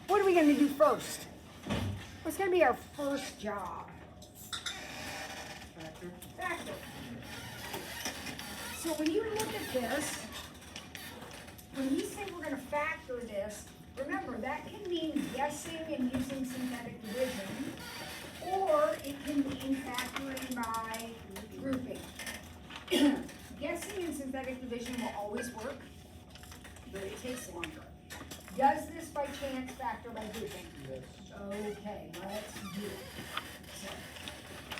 what are we going to do first? What's going to be our first job? Factor. So when you look at this, when we say we're going to factor this, remember that can mean guessing and using synthetic division, or it can mean factoring by grouping. Guessing and synthetic division will always work, but it takes longer. Does this by chance factor by grouping? Yes. Okay, let's do it. So,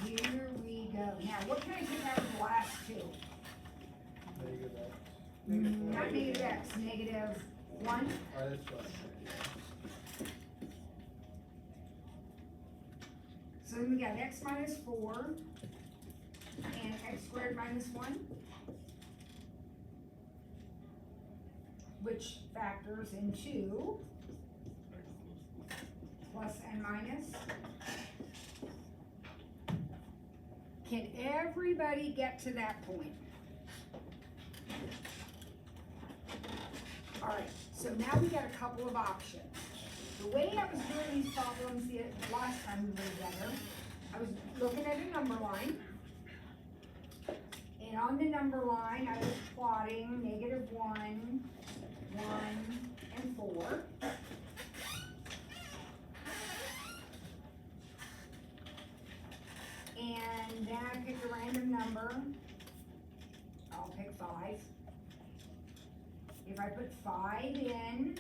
here we go. Now, what can I take out of the last two? Negative X. Not negative x, negative 1. Oh, that's right. So then we got x minus 4 and x squared minus 1, which factors into plus and minus. Can everybody get to that point? All right, so now we got a couple of options. The way I was doing these problems the last time we were together, I was looking at a number line, and on the number line I was plotting negative 1, 1, and 4. And then I picked a random number. I'll pick 5. If I put 5 in,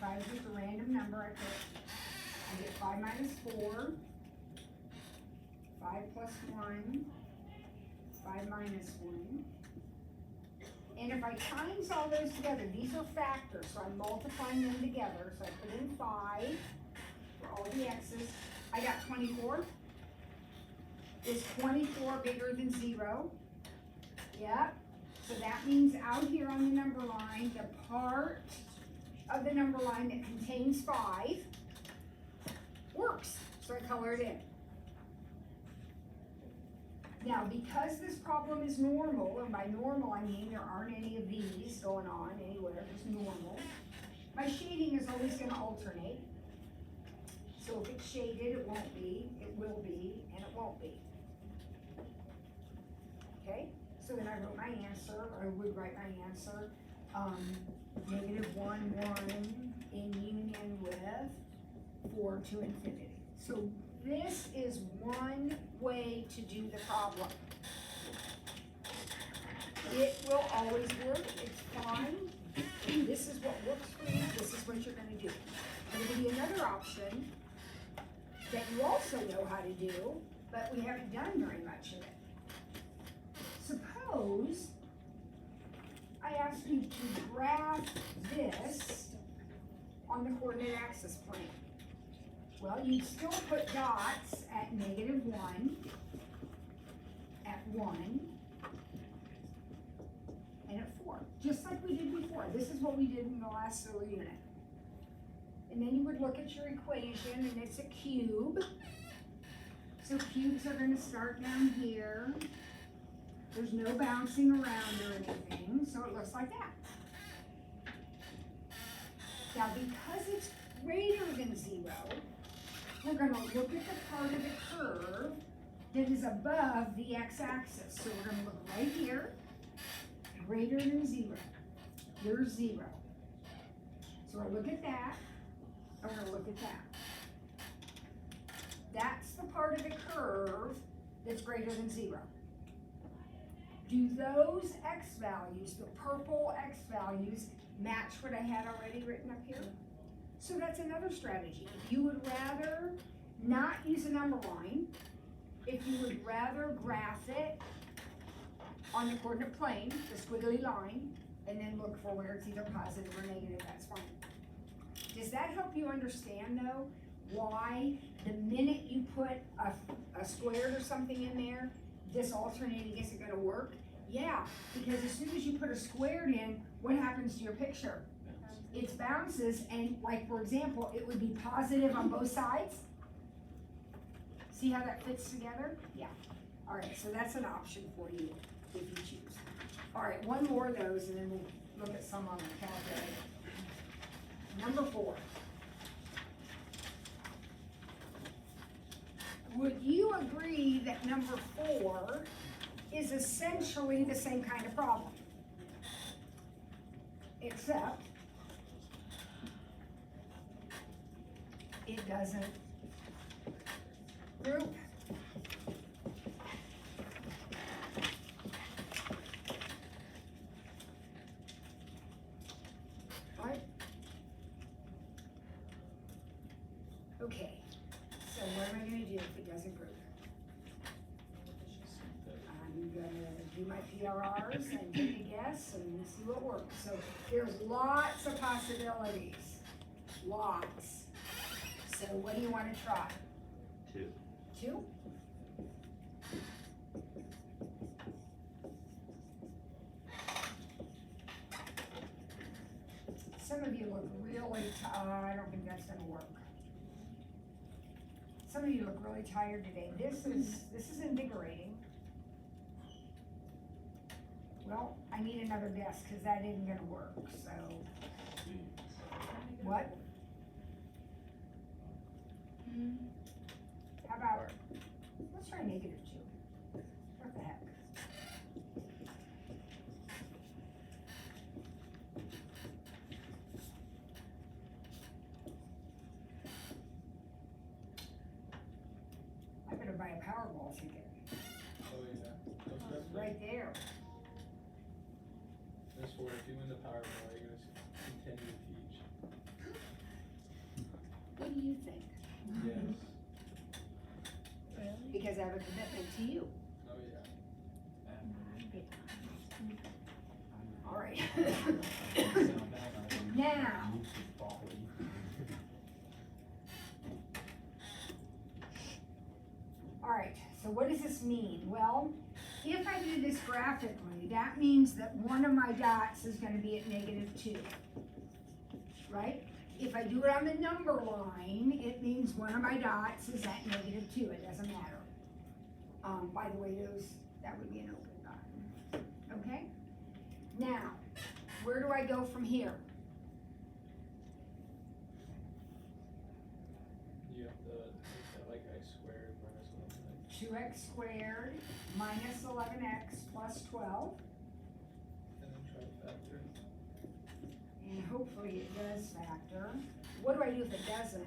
5 is just a random number I get 5 minus 4, 5 plus 1, 5 minus 1. And if I times all those together, these are factors, so I'm multiplying them together. So I put in 5 for all the x's. I got 24. Is 24 bigger than 0? Yep. So that means out here on the number line, the part of the number line that contains 5 works. So I color it in. Now, because this problem is normal, and by normal I mean there aren't any of these going on anywhere, just normal, my shading is always going to alternate. So if it's shaded, it won't be, it will be, and it won't be. Okay? So then I wrote my answer, or I would write my answer, negative 1, 1 in union with 4 to infinity. So this is one way to do the problem. It will always work, it's fine. This is what works for you, this is what you're going to do. I'm going to give you another option that you also know how to do, but we haven't done very much of it. Suppose I ask you to graph this on the coordinate axis plane. Well, you'd still put dots at negative 1, at 1, and at 4, just like we did before. This is what we did in the last little unit. And then you would look at your equation, and it's a cube. So cubes are going to start down here. There's no bouncing around or anything, so it looks like that. Now, because it's greater than 0, we're going to look at the part of the curve that is above the x-axis. So we're going to look right here, greater than 0. Here's 0. So I look at that, and we're going to look at that. That's the part of the curve that's greater than 0. Do those x values, the purple x values, match what I had already written up here? So that's another strategy. If you would rather not use a number line, if you would rather graph it on the coordinate plane, the squiggly line, and then look for where it's either positive or negative, that's fine. Does that help you understand, though, why the minute you put a squared or something in there, this alternating isn't going to work? Yeah, because as soon as you put a squared in, what happens to your picture? It bounces, and like, for example, it would be positive on both sides. See how that fits together? Yeah. All right, so that's an option for you if you choose. All right, one more of those, and then we'll look at some on the calculator. Number 4. would you agree that number 4 is essentially the same kind of problem? Except it doesn't group. Right? Okay, so what am I gonna do if it doesn't group? I'm gonna do my PRRs and take a guess and see what works. So there's lots of possibilities, lots. So what do you wanna try? 2. 2? Some of you look really I don't think that's gonna work. Some of you look really tired today. This is invigorating. Well, I need another desk because that isn't gonna work, so. What? How about, let's try -2. What the heck? I better buy a Powerball ticket. Oh, yeah. That's Right there. This for if you win the Powerball, you're gonna continue to teach. What do you think? Yes. Because I have a commitment to you. Oh, yeah. All right. Now, all right, so what does this mean? Well, if I do this graphically, that means that one of my dots is gonna be at -2, right? If I do it on the number line, it means one of my dots is at -2, it doesn't matter. By the way, that would be an open dot, okay? Now, where do I go from here? You have to make that like x squared minus 1. 2x squared minus 11x plus 12, And then try to factor it. and hopefully it does factor. What do I do if it doesn't?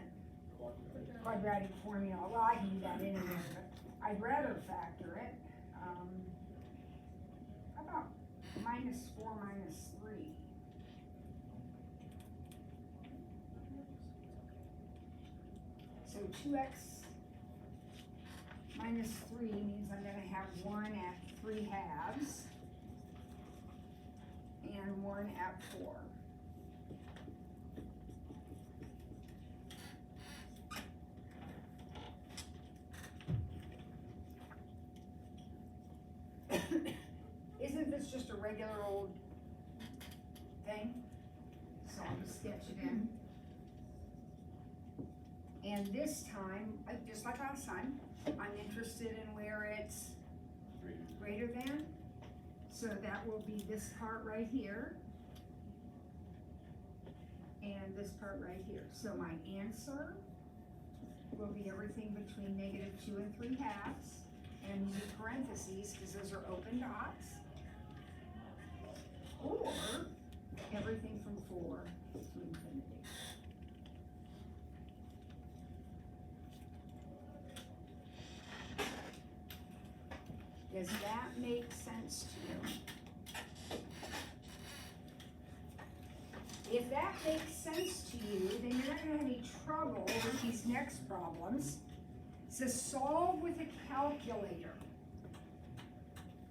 Quadratic formula, well, I can do that anyway, but I'd rather factor it. How about -4 minus 3? So 2x minus 3 means I'm gonna have 1 at 3/2 and 1 at 4. Isn't this just a regular old thing? So I'll just sketch it in. And this time, just like last time, I'm interested in where it's greater than. So that will be this part right here. And this part right here. So my answer will be everything between -2 and 3/2. And use parentheses, because those are open dots. Or everything from 4 to infinity. Does that make sense to you? If that makes sense to you, then you're not gonna have any trouble with these next problems. It says solve with a calculator.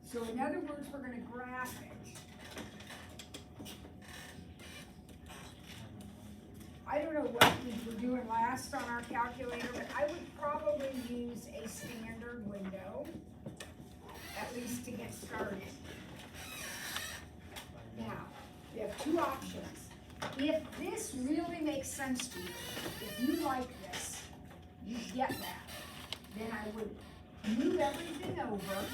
So in other words, we're gonna graph it. I don't know what we were doing last on our calculator, but I would probably use a standard window, at least to get started. Now, you have 2 options. If this really makes sense to you, if you like this, you get that, then I would move everything over.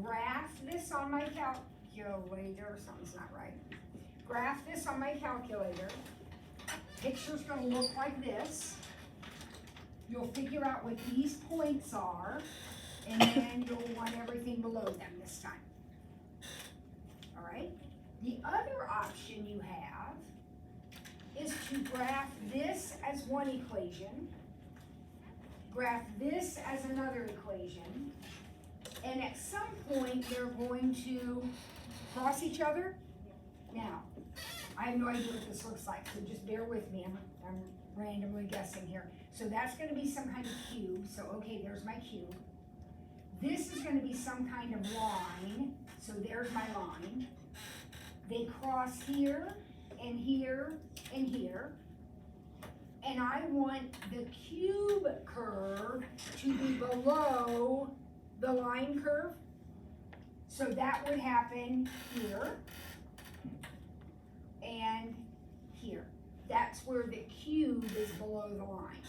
Graph this on my calculator, something's not right. Graph this on my calculator, Picture's gonna look like this. You'll figure out what these points are, and then you'll want everything below them this time. All right? The other option you have is to graph this as one equation, graph this as another equation, and at some point they're going to cross each other. Now, I have no idea what this looks like, so just bear with me. I'm randomly guessing here. So that's going to be some kind of cube. So okay, there's my cube. This is going to be some kind of line. So there's my line. They cross here and here and here. And I want the cube curve to be below the line curve. So that would happen here and here. That's where the cube is below the line.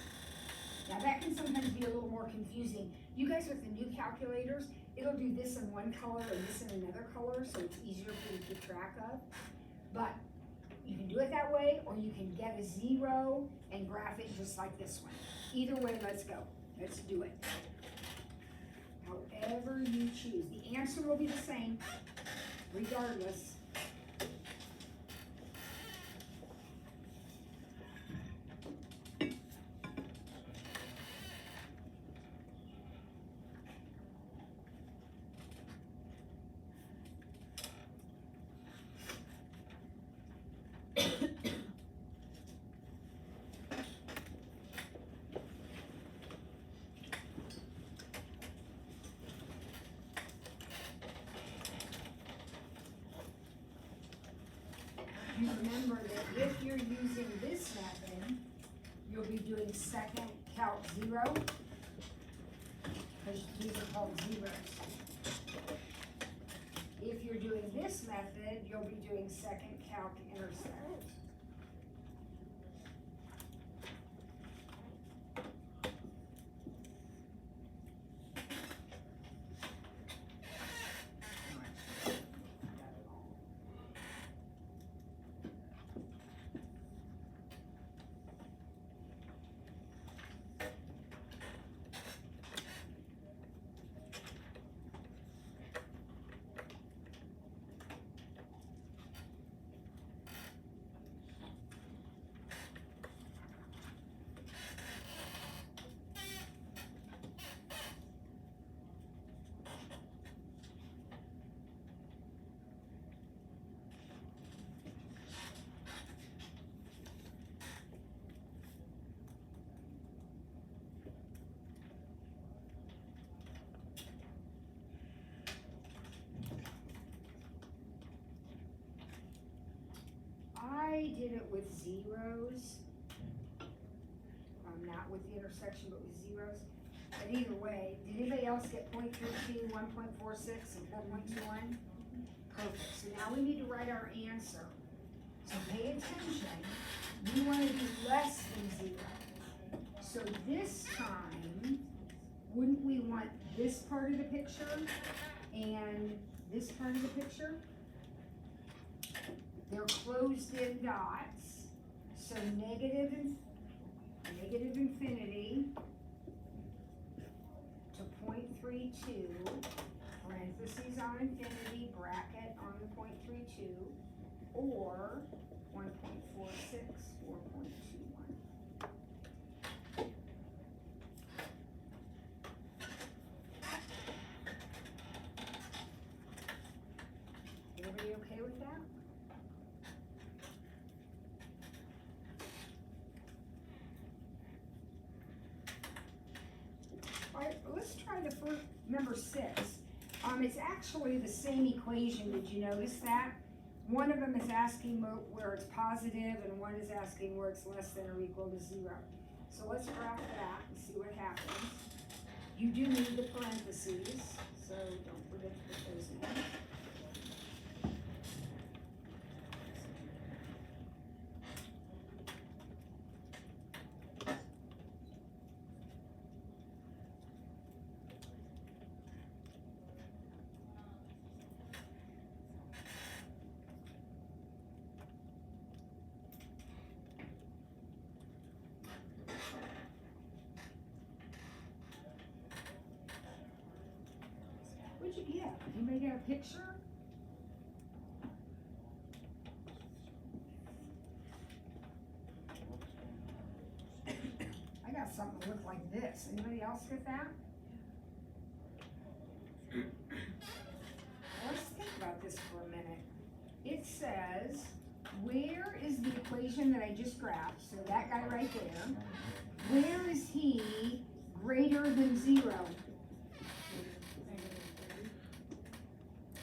Now that can sometimes be a little more confusing. You guys with the new calculators, it'll do this in one color and this in another color, so it's easier for you to keep track of. But you can do it that way, or you can get a 0 and graph it just like this one. Either way, let's go. Let's do it. However you choose. The answer will be the same, regardless. Remember that if you're using this method, you'll be doing second calc 0, because these are called zeros. If you're doing this method, you'll be doing second calc intersect. I did it with zeros. Not with the intersection, but with zeros. But either way, did anybody else get 0.32, 1.46, and 4.21? Perfect. So now we need to write our answer. So pay attention. We want to do less than 0. So this time, wouldn't we want this part of the picture and this part of the picture? They're closed in dots, so negative infinity to 0.32, parentheses on infinity, bracket on the 0.32, or 1.46, 4.21. Everybody okay with that? Let's try the first, number 6. It's actually the same equation. Did you notice that? One of them is asking where it's positive, and one is asking where it's less than or equal to 0. So let's graph that and see what happens. You do need the parentheses, so don't forget to put those in. Anybody got a picture? I got something that looked like this. Anybody else get that? Let's think about this for a minute. It says, where is the equation that I just grabbed? So that guy right there. Where is he greater than 0?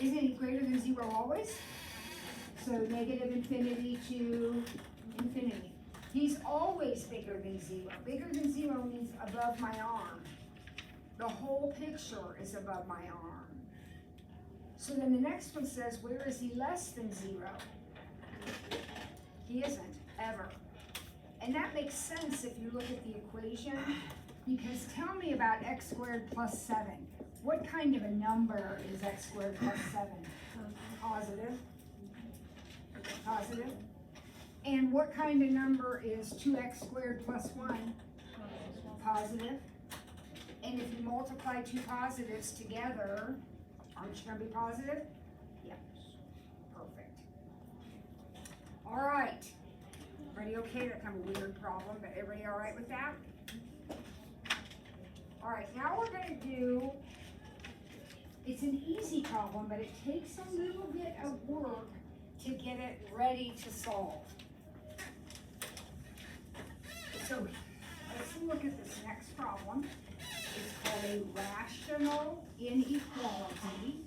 Isn't he greater than 0 always? So negative infinity to infinity. He's always bigger than 0. Bigger than 0 means above my arm. The whole picture is above my arm. So then the next one says, where is he less than 0? He isn't, ever. And that makes sense if you look at the equation, because tell me about x squared plus 7. What kind of a number is x squared plus 7? Positive. Positive. And what kind of number is 2x squared plus 1? Positive. And if you multiply two positives together, aren't you going to be positive? Yep. Perfect. All right. Everybody okay? That's kind of a weird problem, but everybody all right with that? All right, now we're going to do, it's an easy problem, but it takes a little bit of work to get it ready to solve. So let's look at this next problem. It's called a rational inequality.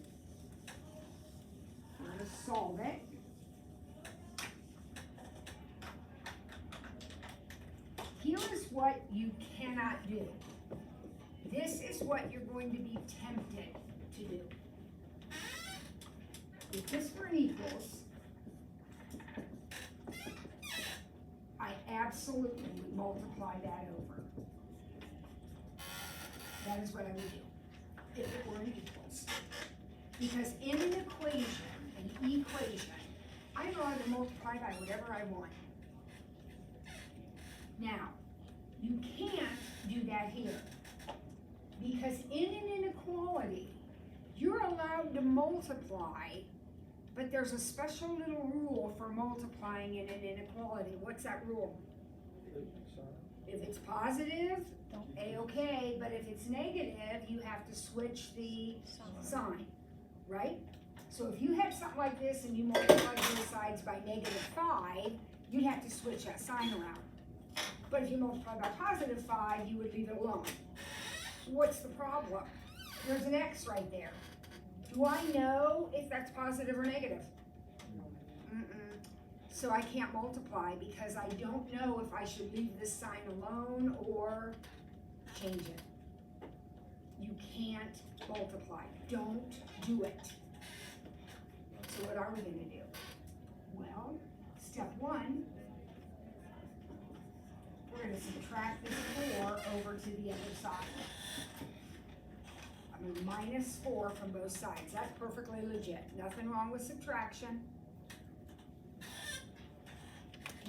We're going to solve it. Here is what you cannot do. This is what you're going to be tempted to do. If this were an equals, I absolutely would multiply that over. That is what I would do if it were an equals. Because in an equation, I'm allowed to multiply by whatever I want. Now, you can't do that here. Because in an inequality, you're allowed to multiply, but there's a special little rule for multiplying in an inequality. What's that rule? If it's positive, A-okay, but if it's negative, you have to switch the sign, right? So if you had something like this and you multiply both sides by -5, you'd have to switch that sign around. But if you multiply by +5, you would leave it alone. What's the problem? There's an X right there. Do I know if that's positive or negative? So I can't multiply because I don't know if I should leave this sign alone or change it. You can't multiply. Don't do it. So what are we going to do? Well, step 1, we're going to subtract this 4 over to the other side. I mean, -4 from both sides. That's perfectly legit. Nothing wrong with subtraction.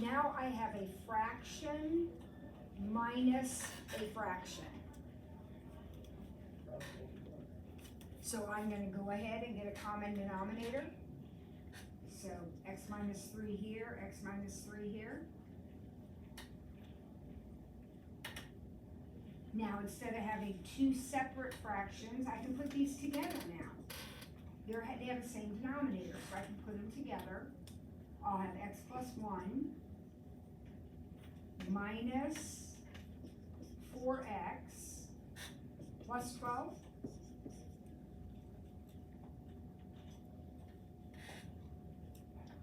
Now I have a fraction minus a fraction. So I'm going to go ahead and get a common denominator. So x minus 3 here, x minus 3 here. Now, instead of having two separate fractions, I can put these together now. They have the same denominator, so I can put them together. I'll have x plus 1 minus 4x plus 12.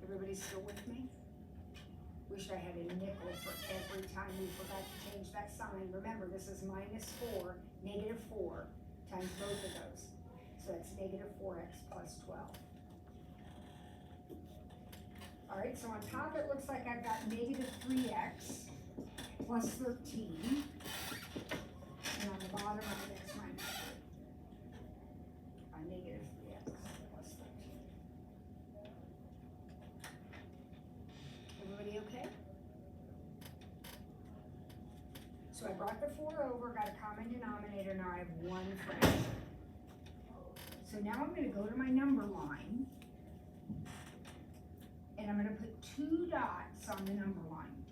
Everybody still with me? Wish I had a nickel for every time we forgot to change that sign. Remember, this is -4, -4 times both of those. So that's -4x plus 12. All right, so on top it looks like I've got -3x plus 13. And on the bottom I have x minus 3. -3x plus 13. Everybody okay? So I brought the 4 over, got a common denominator, now I have one fraction. So now I'm gonna go to my number line, and I'm gonna put 2 dots on the number line.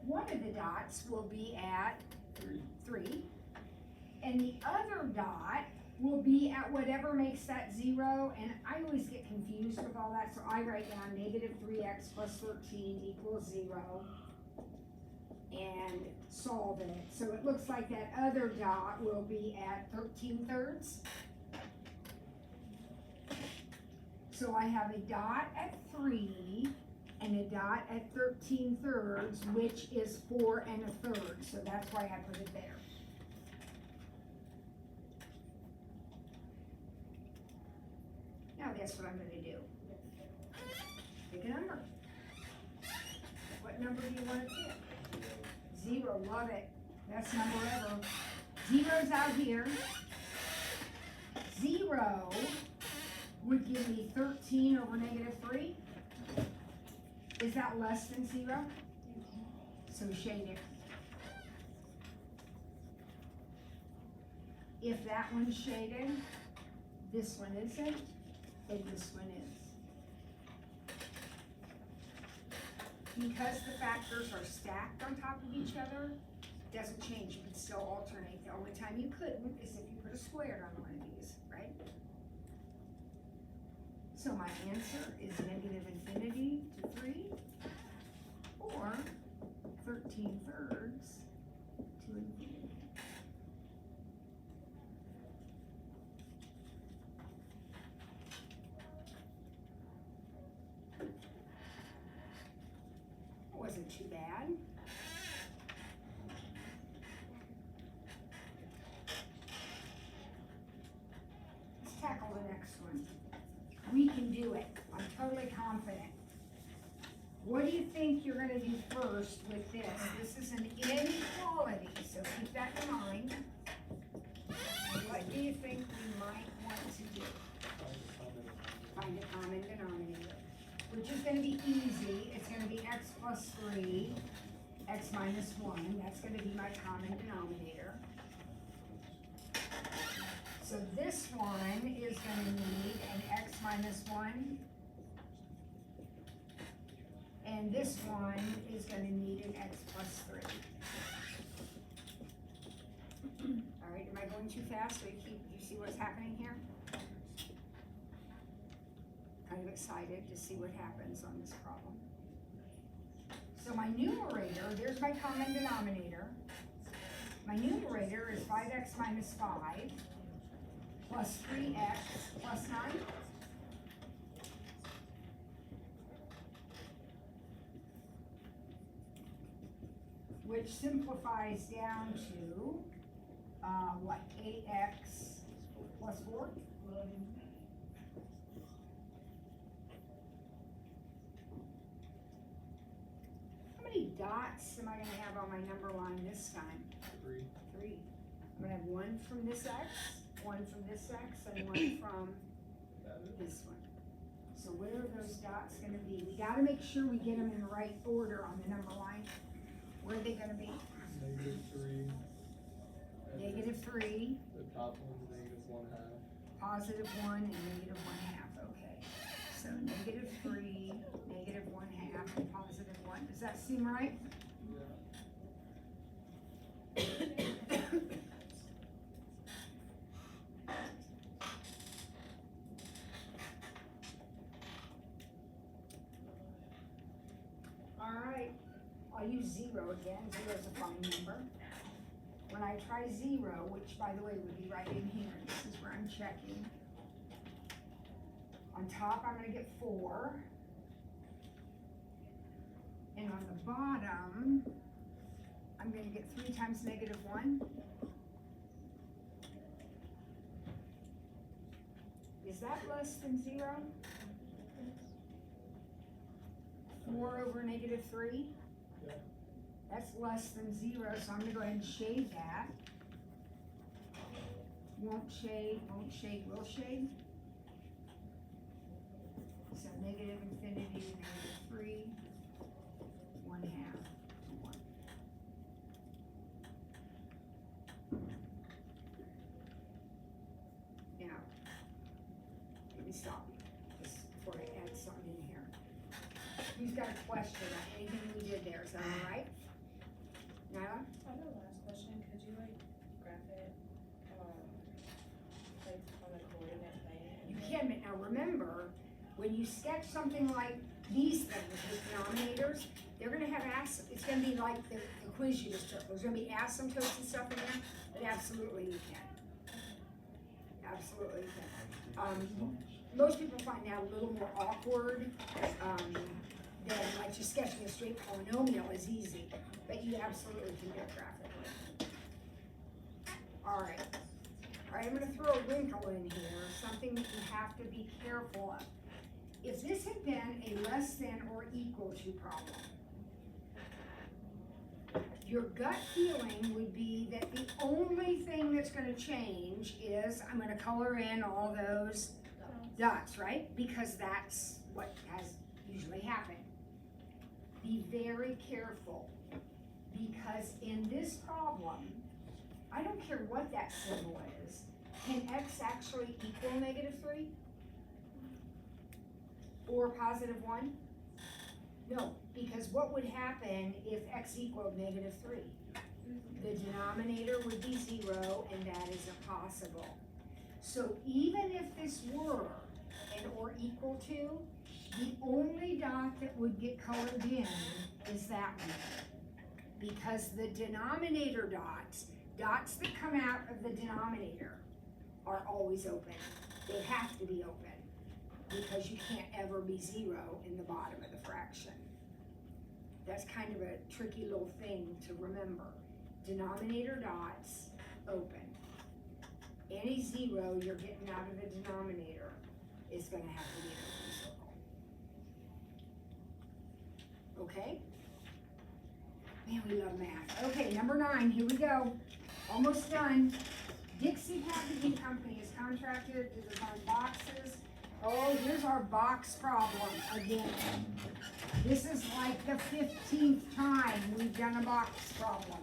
One of the dots will be at 3, and the other dot will be at whatever makes that 0, and I always get confused with all that, so I write down negative 3x plus 13 equals 0, and solve it. So it looks like that other dot will be at 13/3. So I have a dot at 3 and a dot at 13/3, which is 4 1/3. So that's why I put it there. Now guess what I'm gonna do? Pick a number. What number do you want to pick? 0, love it. Best number ever. 0's out here. 0 would give me 13 over negative 3. Is that less than 0? So shade it. If that one's shaded, this one isn't, and this one is. Because the factors are stacked on top of each other, doesn't change, you can still alternate. The only time you couldn't is if you put a square on one of these, right? So my answer is negative infinity to 3, or 13/3 to infinity. Wasn't too bad. Let's tackle the next one. We can do it. I'm totally confident. What do you think you're gonna do first with this? This is an inequality, so keep that in mind. And what do you think we might want to do? Find a common denominator, which is gonna be easy. It's gonna be x plus 3, x minus 1. That's gonna be my common denominator. So this one is gonna need an x minus 1. And this one is gonna need an x plus 3. All right, am I going too fast? So you see what's happening here? Kind of excited to see what happens on this problem. So my numerator, there's my common denominator. My numerator is 5x minus 5 plus 3x plus 9. Which simplifies down to, 8x plus 4? How many dots am I gonna have on my number line this time? 3. 3. I'm gonna have one from this x, one from this x, and one from this one. So where are those dots gonna be? We gotta make sure we get them in the right order on the number line. Where are they gonna be? Negative 3. Negative 3, The top one's negative 1/2. positive 1, and negative 1/2, okay. So negative 3, negative 1/2, and positive 1. Does that seem right? All right, I'll use 0 again. 0 is a fine number. When I try 0, which by the way would be right in here, this is where I'm checking. On top, I'm gonna get 4. And on the bottom, I'm gonna get 3 times negative 1. Is that less than 0? 4 over negative 3? Yeah. That's less than 0, so I'm gonna go ahead and shade that. Won't shade, won't shade, will shade. So negative infinity to negative 3, 1/2 to 1. me stop, just before I add something in here. Who's got a question about anything we did there, is that all right? Nyla? I have a last question, could you like graph it, like on a coordinate plane? You can, but now remember, when you sketch something like these things with denominators, they're gonna have it's gonna be like the quiz you just took, there's gonna be asymptotes and stuff in there, but absolutely you can. Absolutely you can. Most people find that a little more awkward, than like just sketching a straight polynomial is easy, but you absolutely can do it graphically. Alright, I'm gonna throw a wrinkle in here, something that you have to be careful of. If this had been a less than or equal to problem, your gut feeling would be that the only thing that's gonna change is I'm gonna color in all those dots, right? Because that's what has usually happened. Be very careful, because in this problem, I don't care what that symbol is, can x actually equal -3? Or +1? No, because what would happen if x equaled -3? The denominator would be 0, and that is impossible. So even if this were an or equal to, the only dot that would get colored in is that one. Because the denominator dots that come out of the denominator are always open. They have to be open, because you can't ever be 0 in the bottom of the fraction. That's kind of a tricky little thing to remember. Denominator dots, open. Any 0 you're getting out of the denominator is gonna have to be an open circle. Okay? Man, we love math. Okay, number 9, here we go. Almost done. Dixie Packaging Company is contracted to design boxes. Oh, here's our box problem again. This is like the 15th time we've done a box problem.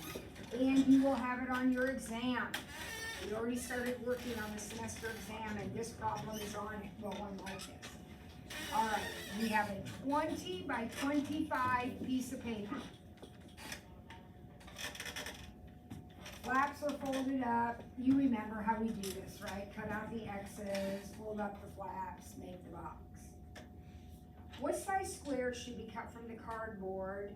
And you will have it on your exam. We already started working on the semester exam, and this problem is on it. Well, one like this. All right, we have a 20 by 25 piece of paper. Flaps are folded up. You remember how we do this, right? Cut out the X's, fold up the flaps, make the box. What size square should be cut from the cardboard?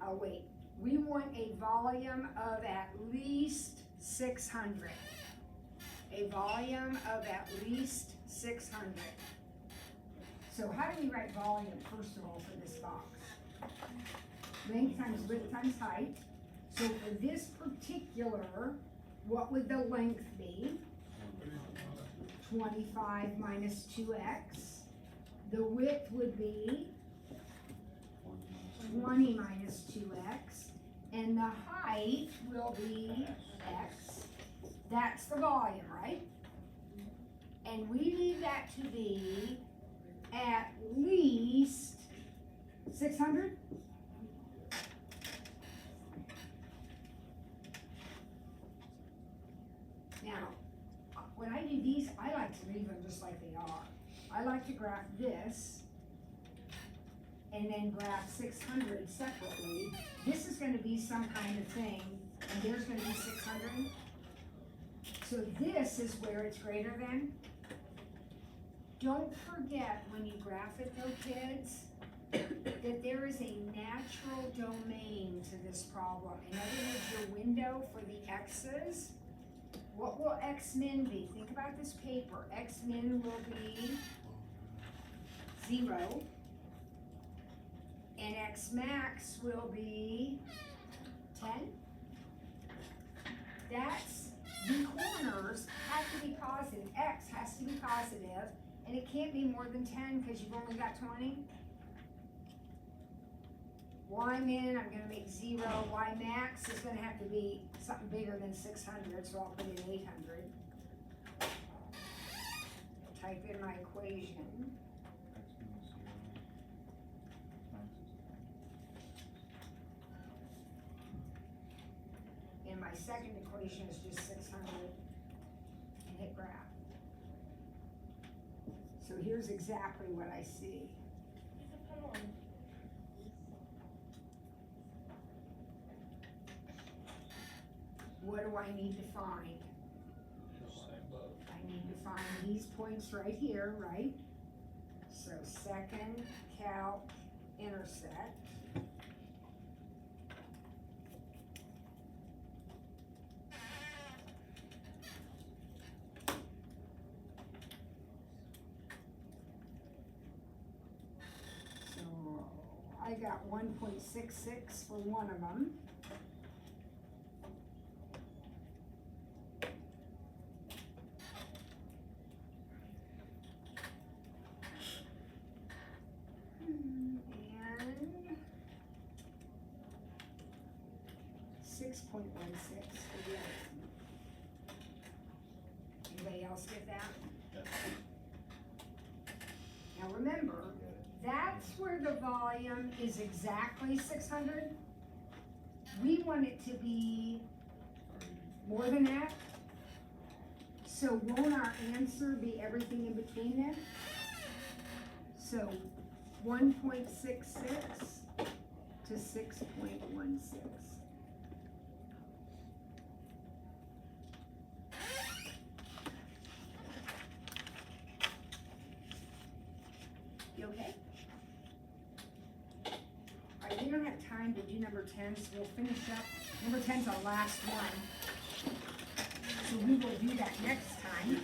Oh wait, we want a volume of at least 600. A volume of at least 600. So how do we write volume, first of all, for this box? Length times width times height. So for this particular, what would the length be? 25 minus 2x. The width would be 20 minus 2x. And the height will be x. That's the volume, right? And we need that to be at least 600? Now, when I do these, I like to leave them just like they are. I like to graph this and then graph 600 separately. This is going to be some kind of thing, and there's going to be 600. So this is where it's greater than. Don't forget when you graph it though, kids, that there is a natural domain to this problem. In other words, your window for the x's, what will x min be? Think about this paper. X min will be 0, and x max will be 10. That's, the corners have to be positive. X has to be positive, and it can't be more than 10 because you've only got 20. Y min, I'm gonna make 0. Y max is gonna have to be something bigger than 600, so I'll put in 800. Type in my equation. And my second equation is just 600, and hit graph. So here's exactly what I see. What do I need to find? Same boat. I need to find these points right here, right? So second calc intersect. So I got 1.66 for one of them. And 6.16 for the other one. Anybody else get that? Now remember, that's where the volume is exactly 600. We want it to be more than that. So won't our answer be everything in between then? So 1.66 to 6.16. You okay? All right, we don't have time to do number 10, so we'll finish up. Number 10's our last one. So we will do that next time.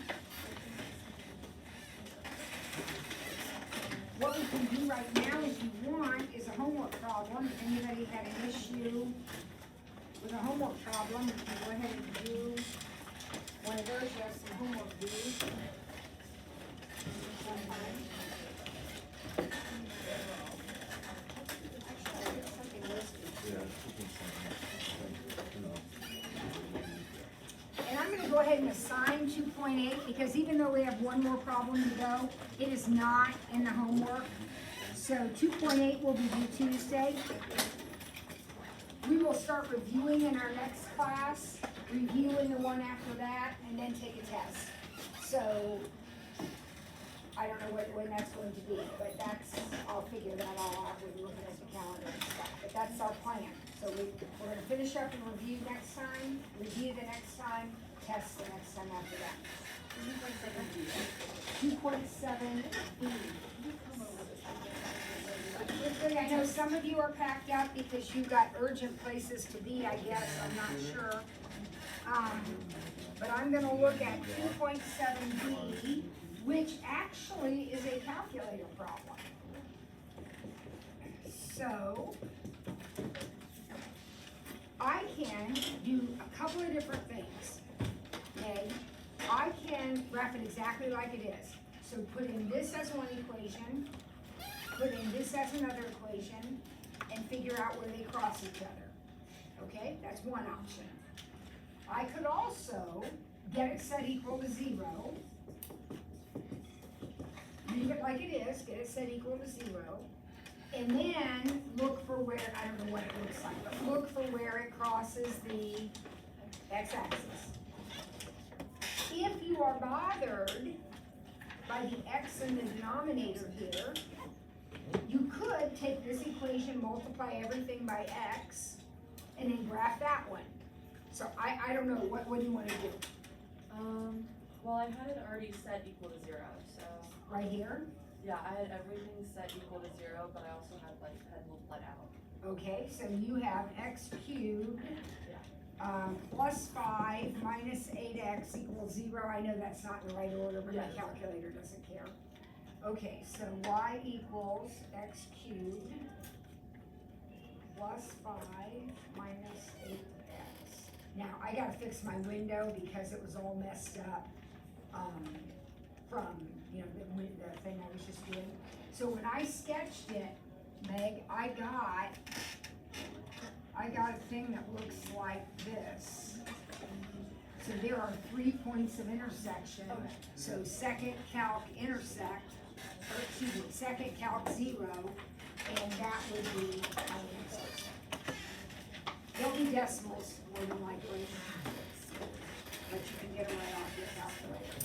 What we can do right now, if you want, is a homework problem. If anybody had an issue with a homework problem, you can go ahead and do one of those. You have some homework due. And I'm gonna go ahead and assign 2.8 because even though we have one more problem to go, it is not in the homework. So 2.8 will be due Tuesday. We will start reviewing in our next class, reviewing the one after that, and then take a test. So I don't know when that's going to be, but I'll figure that all out with looking at the calendar and stuff. But that's our plan. So we're gonna finish up and review next time, review the next time, test the next time after that. 2.7 B. Quickly, I know some of you are packed up because you've got urgent places to be, I guess, I'm not sure. But I'm gonna look at 2.7 B, which actually is a calculator problem. So, I can do a couple of different things, okay? I can graph it exactly like it is. So put in this as one equation, put in this as another equation, and figure out where they cross each other. Okay, that's one option. I could also get it set equal to 0, leave it like it is, get it set equal to 0, and then look for where, I don't know what it looks like, but look for where it crosses the x-axis. If you are bothered by the x in the denominator here, you could take this equation, multiply everything by x, and then graph that one. So I don't know, what do you want to do? Well, I had it already set equal to 0, so. Right here? Yeah, I had everything set equal to 0, but I also had let out. Okay, so you have x cubed plus 5 minus 8x equals 0. I know that's not in the right order, but my calculator doesn't care. Okay, so y equals x cubed plus 5 minus 8x. Now, I gotta fix my window because it was all messed up from, you know, the thing I was just doing. So when I sketched it, Meg, I got a thing that looks like this. So there are 3 points of intersection. Okay. So second calc intersect, or excuse me, second calc 0, and that would be my answers. There'll be decimals more than likely, but you can get them right off your calculator.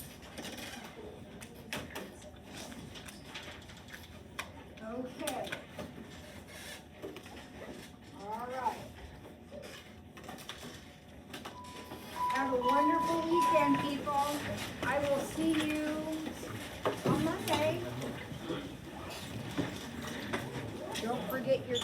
your